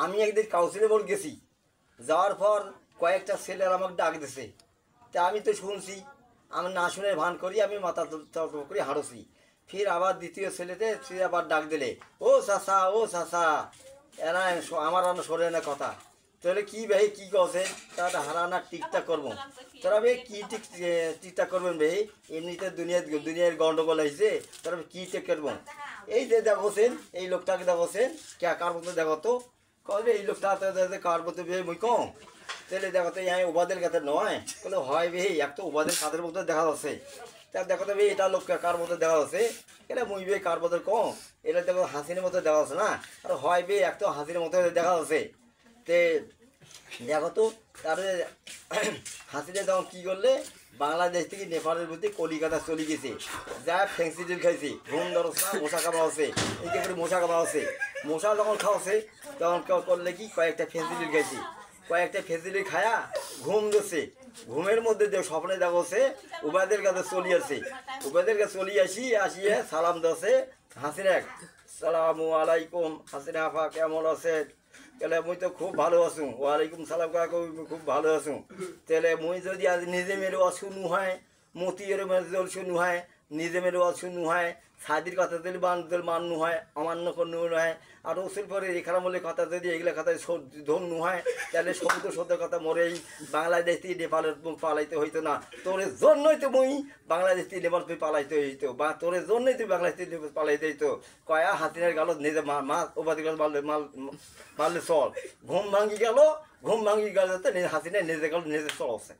আমি একদিন কাউন্সিলে গেছি, যাওয়ার পর কয়েকটা ছেলের আমাকে ডাক দিছে। তা আমি তো শুনছি, আমি না শুনে ভান করি, আমি মাথা করে হারছি। ফির আবার দ্বিতীয় ছেলেতে সে আবার ডাক দিলে, ও চাচা ও চাচা, এরা আমার শোনে না কথা। তাহলে কি ভাই কি কছে, তারা হারানা টিকটাক করবো। তোরা ভাই কি টিকটাক করবেন ভাই? এমনিতে দুনিয়ার গন্ডগোল হয়েছে, তোরা কি টেক করবো? এই যে দেখোছেন, এই লোকটাকে দেখোছেন, কার মতো দেখো তো, কবে এই লোকটা কার মতো ভাই মুই কম। তাহলে দেখো তো এই ওবাদের কাছে নয়, বলে হয় ভাই এক তো ওবাদের কাদের মতো দেখা যাচ্ছে। তা দেখো তো ভাই এটা লোক কার মতো দেখা যাচ্ছে, এটা মুই ভাই কার মতো কম, এটা দেখো হাসিনের মতো দেখা যাচ্ছে না, আর হয় ভাই এক তো হাসির মতো দেখা যাচ্ছে। তে দেখো তো তারপরে হাসিনে তখন কী করলে, বাংলাদেশ থেকে নেপালের প্রতি কলিকাতা চলে গেছে, যা ফ্যান্সিডিল খাইছে, ঘুম ধরছে না, মশা খাওয়া হচ্ছে, এই করে মশা খাওয়া হচ্ছে। মশা যখন খাওয়াছে তখন কেউ করলে কি, কয়েকটা ফ্যান্সিডিল খাইছে, কয়েকটা ফ্যান্সিডিল খায়া ঘুম ধরছে। ঘুমের মধ্যে স্বপ্নে দেখছে উবাদের কাছে চলি আসে, উবাদের কাছে চলি আসিয়ে সালাম দছে হাসিনা, সালামু আলাইকুম হাসিনা আফা কেমন আছেন? তাহলে মুই তো খুব ভালো আছো। ওয়ালাইকুম সালাম কাকু, খুব ভালো আছো। তাহলে মুই যদি আজ নিজে মেরে শুনু হয়, মতিয়ের মেরে শুনু হয়, নিজে মেরে শুনু হয়, সাদির কথা যদি মানু হয়, অমান্য করনু হয়, আর রসুল পরে রেখার মূল্যে কথা যদি এগুলো কথায় ধন্য হয়, তাহলে সমুদ্র সত্য কথা মরেই বাংলাদেশ থেকে নেপালের পালাইতে হইতো না। তোর জন্যই তো মুই বাংলাদেশ থেকে নেপাল তুই পালাইতে হইতো, বা তোর জন্যই তুই বাংলাদেশ থেকে পালাইতে হইতো। কয়া হাতিনের গালত নিজে মাছ ওবাদি গাল মারলে চল। ঘুম ভাঙি গেল, ঘুম ভাঙি গেল হাসিনে নিজে গেল নিজে চলছে।